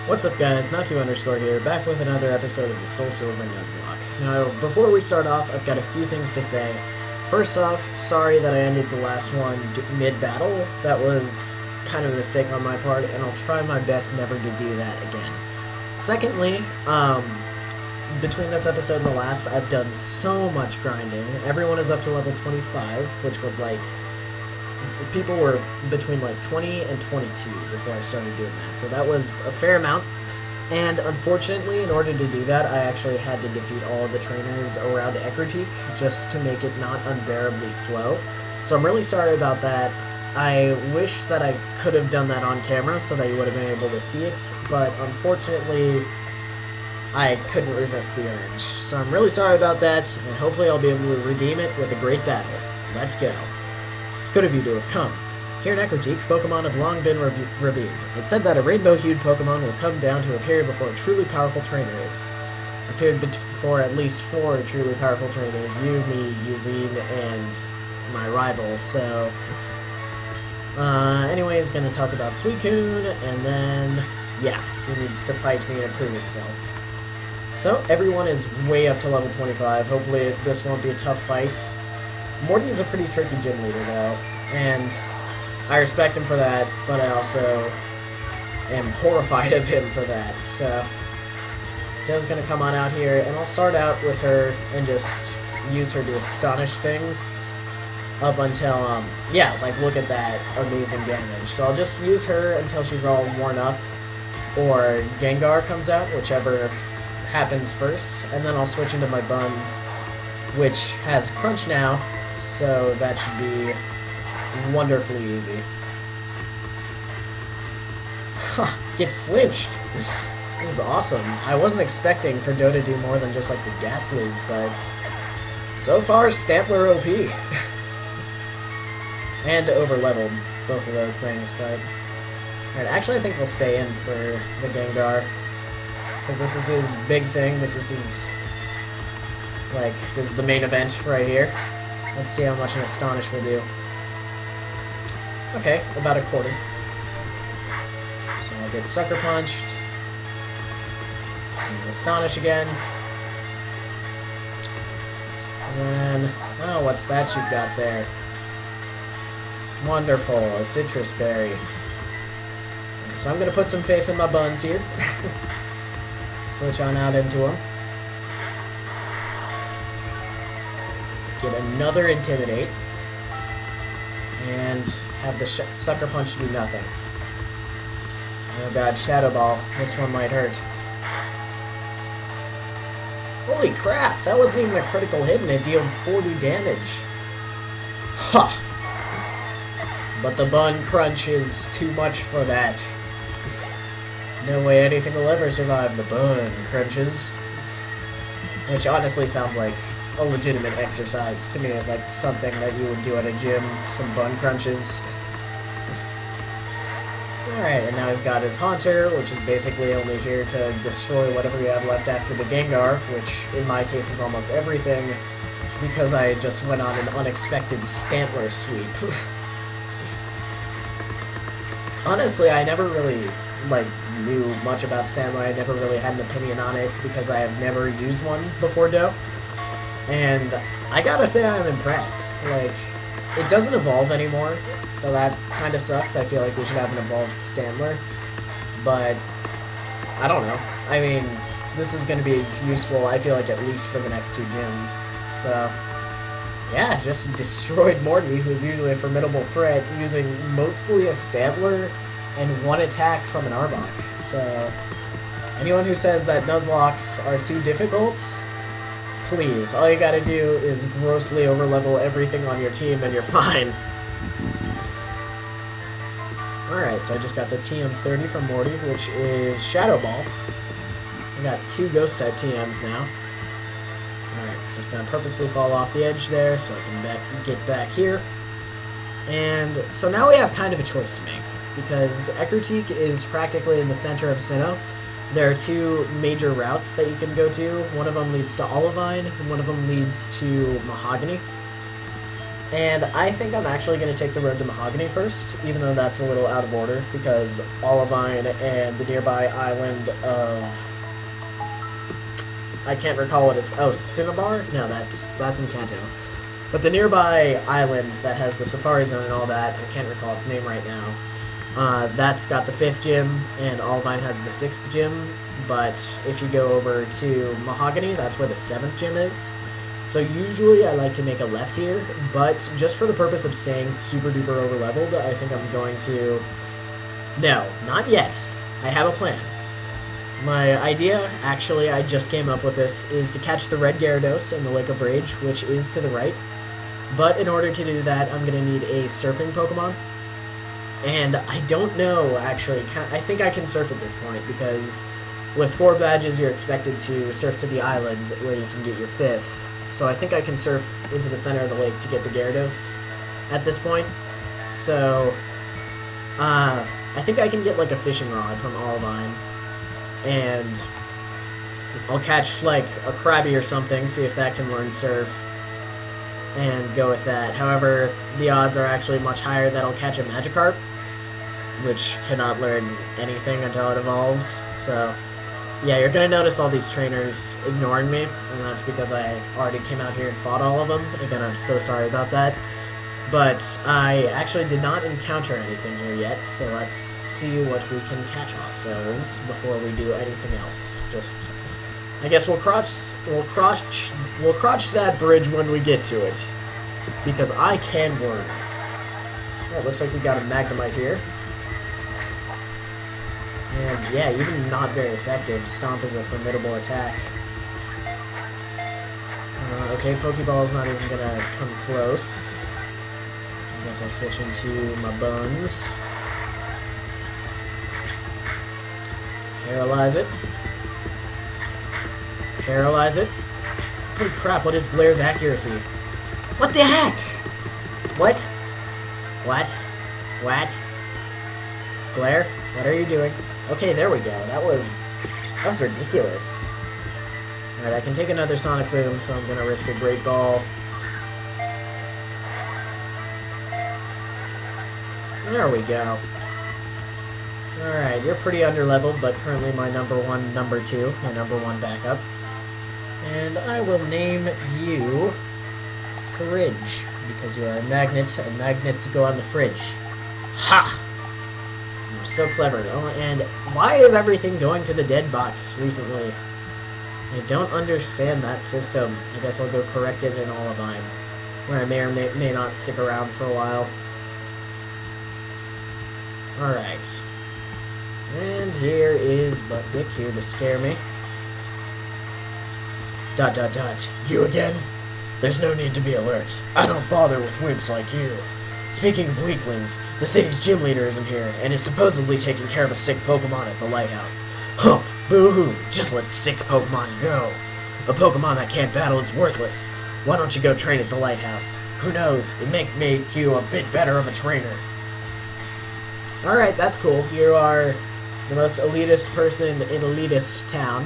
What's up guys, Not2_ here, back with another episode of the Soul Silver Nuzlocke. Now, before we start off, I've got a few things to say. First off, sorry that I ended the last one mid-battle. That was kind of a mistake on my part, and I'll try my best never to do that again. Secondly, between this episode and the last, I've done so much grinding. Everyone is up to level 25, which was like... people were between like 20 and 22 before I started doing that, so that was a fair amount. And unfortunately, in order to do that, I actually had to defeat all of the trainers around Ekritique just to make it not unbearably slow. So I'm really sorry about that. I wish that I could have done that on camera so that you would have been able to see it, but unfortunately, I couldn't resist the urge. So I'm really sorry about that, and hopefully I'll be able to redeem it with a great battle. Let's go. It's good of you to have come. Here in Ekritique, Pokemon have long been revered. It's said that a rainbow-hued Pokemon will come down to appear before a truly powerful trainer. It's appeared before at least 4 truly powerful trainers, you, me, Eugene, and my rival, so... anyways, gonna talk about Suicune, and then, yeah, he needs to fight me and prove himself. So, everyone is way up to level 25, hopefully this won't be a tough fight. Morty is a pretty tricky gym leader, though, and I respect him for that, but I also am horrified of him for that, so... Joe's gonna come on out here, and I'll start out with her and just use her to astonish things up until, yeah, like, look at that amazing damage. So I'll just use her until she's all worn up, or Gengar comes out, whichever happens first, and then I'll switch into my Buns, which has Crunch now, so that should be wonderfully easy. Huh, get flinched! This is awesome. I wasn't expecting for Doe to do more than just like the Ghastlies, but so far, Stantler OP. And over-leveled, both of those things, but... Alright, actually I think we'll stay in for the Gengar, because this is his big thing, this is his... like, this is the main event right here. Let's see how much an Astonish will do. Okay, about a quarter. So I'll get Sucker Punched. And Astonish again. And then, oh, what's that you've got there? Wonderful, a Citrus Berry. So I'm gonna put some faith in my Buns here. Switch on out into them. Get another Intimidate, and have the Sucker Punch do nothing. Oh god, Shadow Ball. This one might hurt. Holy crap, that wasn't even a critical hit and it dealt 40 damage. Ha! But the Bun Crunch is too much for that. No way anything will ever survive the Bun Crunches. Which honestly sounds like a legitimate exercise to me, like something that you would do at a gym, some Bun Crunches. Alright, and now he's got his Haunter, which is basically only here to destroy whatever you have left after the Gengar, which in my case is almost everything, because I just went on an unexpected Stantler sweep. Honestly, I never really, like, knew much about Stantler. I never really had an opinion on it, because I have never used one before Doe. And I gotta say I'm impressed. Like, it doesn't evolve anymore, so that kind of sucks. I feel like we should have an evolved Stantler. But, I don't know. I mean, this is going to be useful, I feel like, at least for the next 2 gyms. So, yeah, just destroyed Morty, who's usually a formidable threat, using mostly a Stantler and 1 attack from an Arbok. So, anyone who says that Nuzlocks are too difficult... please, all you gotta do is grossly overlevel everything on your team and you're fine. Alright, so I just got the TM30 from Morty, which is Shadow Ball. I got 2 Ghost-type TMs now. Alright, just gonna purposely fall off the edge there so I can get back here. And so now we have kind of a choice to make, because Ekritique is practically in the center of Sinnoh. There are 2 major routes that you can go to. One of them leads to Olivine, and one of them leads to Mahogany. And I think I'm actually going to take the road to Mahogany first, even though that's a little out of order, because Olivine and the nearby island of... I can't recall what it's... Oh, Cinnabar? No, that's in Kanto. But the nearby island that has the Safari Zone and all that, I can't recall its name right now, that's got the 5th gym, and Olivine has the 6th gym, but if you go over to Mahogany, that's where the 7th gym is. So usually I like to make a left here, but just for the purpose of staying super duper over leveled, I think I'm going to... No, not yet. I have a plan. My idea, actually, I just came up with this, is to catch the red Gyarados in the Lake of Rage, which is to the right. But in order to do that, I'm going to need a surfing Pokemon. And I don't know, actually. I think I can surf at this point, because with 4 badges, you're expected to surf to the islands where you can get your 5th. So I think I can surf into the center of the lake to get the Gyarados at this point. So, I think I can get, like, a fishing rod from Olivine. And I'll catch, like, a Krabby or something, see if that can learn Surf, and go with that. However, the odds are actually much higher that I'll catch a Magikarp, which cannot learn anything until it evolves. So, yeah, you're going to notice all these trainers ignoring me, and that's because I already came out here and fought all of them. Again, I'm so sorry about that. But I actually did not encounter anything here yet, so let's see what we can catch ourselves before we do anything else. Just, I guess we'll crotch that bridge when we get to it, because I can learn. Alright, looks like we got a Magnemite here. And yeah, even not very effective. Stomp is a formidable attack. Okay, Pokeball's not even gonna come close. I guess I'll switch into my buns. Paralyze it. Paralyze it. Holy crap, what is Blair's accuracy? What the heck? What? What? What? Blair, what are you doing? Okay, there we go. That was ridiculous. Alright, I can take another Sonic Boom, so I'm gonna risk a Great Ball. There we go. Alright, you're pretty underleveled, but currently my number 2, my number 1 backup. And I will name you Fridge, because you are a magnet, and magnets go on the fridge. Ha! I'm so clever. Oh, and why is everything going to the dead box recently? I don't understand that system. I guess I'll go correct it in Olivine, where I may or may not stick around for a while. Alright. And here is Butt Dick here to scare me. ... You again? There's no need to be alert. I don't bother with wimps like you. Speaking of weaklings, the city's gym leader isn't here, and is supposedly taking care of a sick Pokemon at the lighthouse. Humph! Boo-hoo! Just let sick Pokemon go. A Pokemon that can't battle is worthless. Why don't you go train at the lighthouse? Who knows, it may make you a bit better of a trainer. Alright, that's cool. You are the most elitist person in elitist town.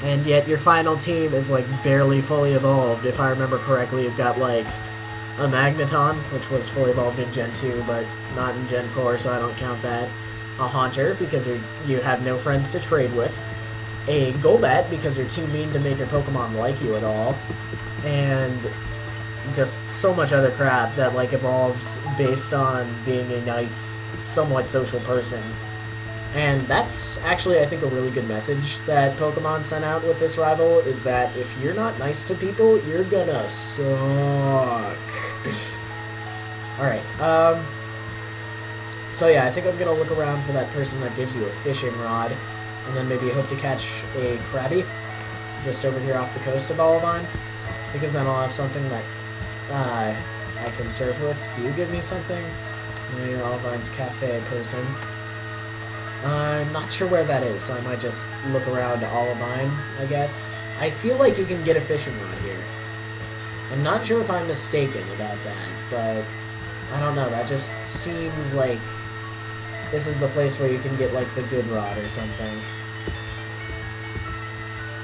And yet your final team is, like, barely fully evolved. If I remember correctly, you've got, like, a Magneton, which was fully evolved in Gen 2, but not in Gen 4, so I don't count that. A Haunter, because you have no friends to trade with. A Golbat, because you're too mean to make your Pokemon like you at all. And just so much other crap that, like, evolves based on being a nice, somewhat social person. And that's actually, I think, a really good message that Pokemon sent out with this rival, is that if you're not nice to people, you're gonna suck. Alright, so yeah, I think I'm gonna look around for that person that gives you a fishing rod, and then maybe hope to catch a Krabby, just over here off the coast of Olivine, because then I'll have something that I can surf with. Do you give me something? No, you're Olivine's cafe person. I'm not sure where that is, so I might just look around Olivine, I guess. I feel like you can get a fishing rod here. I'm not sure if I'm mistaken about that, but I don't know, that just seems like this is the place where you can get, like, the good rod or something.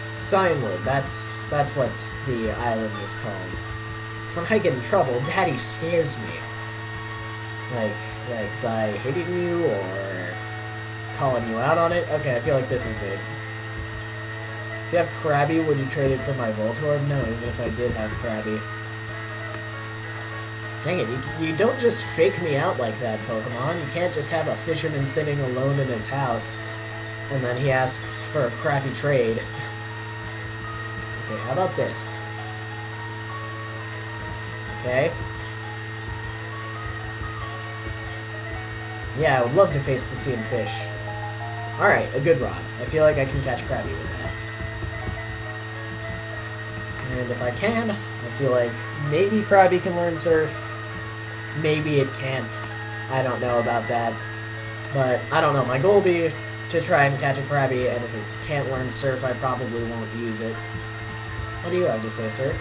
Signwood, that's what the island is called. when I get in trouble, Daddy scares me. Like by hitting you or calling you out on it? Okay, I feel like this is it. If you have Krabby, would you trade it for my Voltorb? No, even if I did have Krabby. Dang it, you don't just fake me out like that, Pokemon. You can't just have a fisherman sitting alone in his house, and then he asks for a crappy trade. Okay, how about this? Okay. Yeah, I would love to face the sea and fish. Alright, a good rod. I feel like I can catch Krabby with that. And if I can, I feel like maybe Krabby can learn Surf. Maybe it can't. I don't know about that. But, I don't know. My goal will be to try and catch a Krabby, and if it can't learn Surf, I probably won't use it. What do you have to say, sir?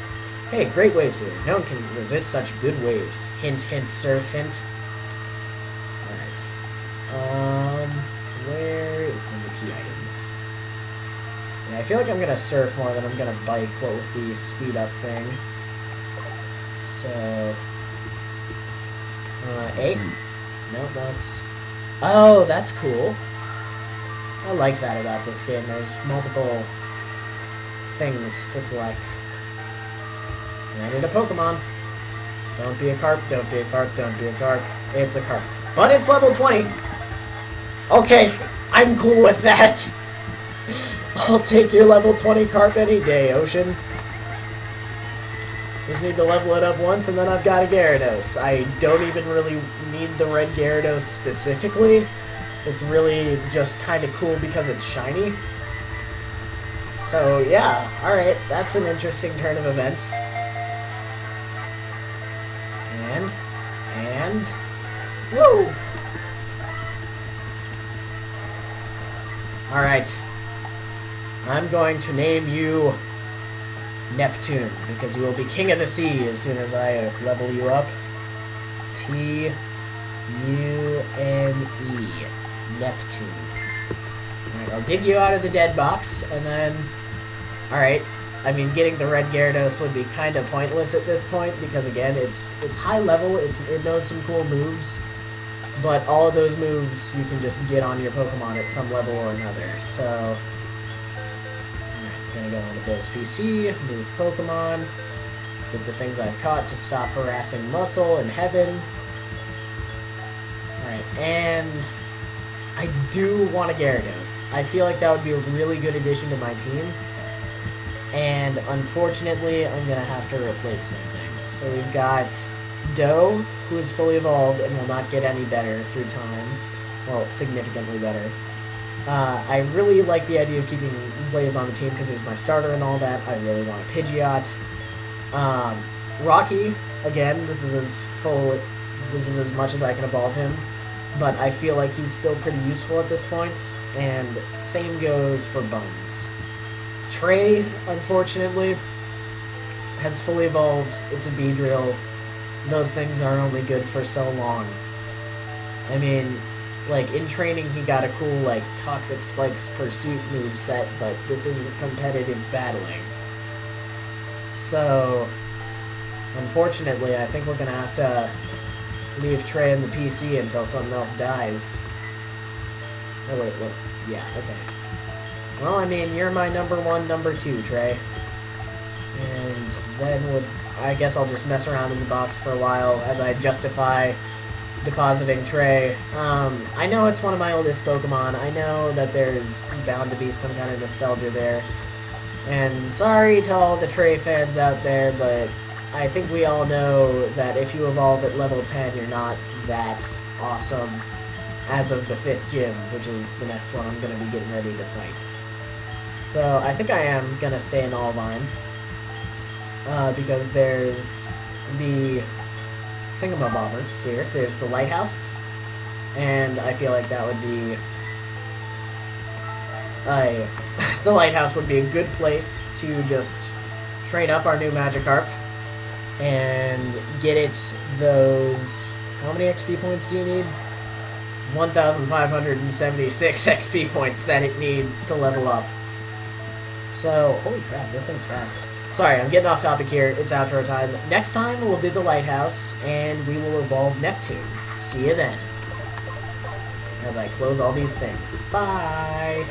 Hey, great waves here. No one can resist such good waves. Hint, hint, Surf, hint. Alright. Where? It's in the key items. Yeah, I feel like I'm gonna Surf more than I'm gonna Bike, what with the speed up thing. So... A? Nope, that's... Oh, that's cool. I like that about this game. There's multiple things to select. And I need a Pokemon. Don't be a Carp, don't be a Carp, don't be a Carp. It's a Carp. But it's level 20! Okay, I'm cool with that. I'll take your level 20 Carp any day, Ocean. Just need to level it up once, and then I've got a Gyarados. I don't even really need the red Gyarados specifically. It's really just kind of cool because it's shiny. So, yeah. Alright, that's an interesting turn of events. And... Woo! Alright. I'm going to name you... Neptune, because you will be king of the sea as soon as I level you up. T-U-N-E. Neptune. Alright, I'll dig you out of the dead box, and then... Alright, I mean, getting the red Gyarados would be kind of pointless at this point, because again, it's high level, it knows some cool moves, but all of those moves you can just get on your Pokemon at some level or another, so... Gonna go on to Bill's PC, move Pokemon, get the things I've caught to stop harassing Muscle and Heaven. Alright, and I do want a Gyarados. I feel like that would be a really good addition to my team, and unfortunately, I'm gonna have to replace something. So we've got Doe, who is fully evolved and will not get any better through time. Well, significantly better. I really like the idea of keeping Blaze on the team because he's my starter and all that. I really want a Pidgeot. Rocky, again, this is as much as I can evolve him, but I feel like he's still pretty useful at this point, and same goes for Buns. Trey, unfortunately, has fully evolved. It's a Beedrill. Those things are only good for so long. I mean... Like, in training, he got a cool, like, Toxic Spikes Pursuit moveset, but this isn't competitive battling. So, unfortunately, I think we're gonna have to leave Trey in the PC until something else dies. Oh, wait, look. Yeah, okay. Well, I mean, you're my number 1, number 2, Trey. And then I guess I'll just mess around in the box for a while as I justify depositing Trey. I know it's one of my oldest Pokemon. I know that there's bound to be some kind of nostalgia there. And sorry to all the Trey fans out there, but I think we all know that if you evolve at level 10, you're not that awesome as of the 5th gym, which is the next one I'm going to be getting ready to fight. So I think I am going to stay in Allvine, because there's the thingamabobber here. There's the lighthouse, and I feel like that would be the lighthouse would be a good place to just train up our new Magikarp and get it those... How many XP points do you need? 1,576 XP points that it needs to level up. So, holy crap, this thing's fast. Sorry, I'm getting off topic here. It's outro time. Next time, we'll do the lighthouse, and we will evolve Neptune. See you then. As I close all these things. Bye!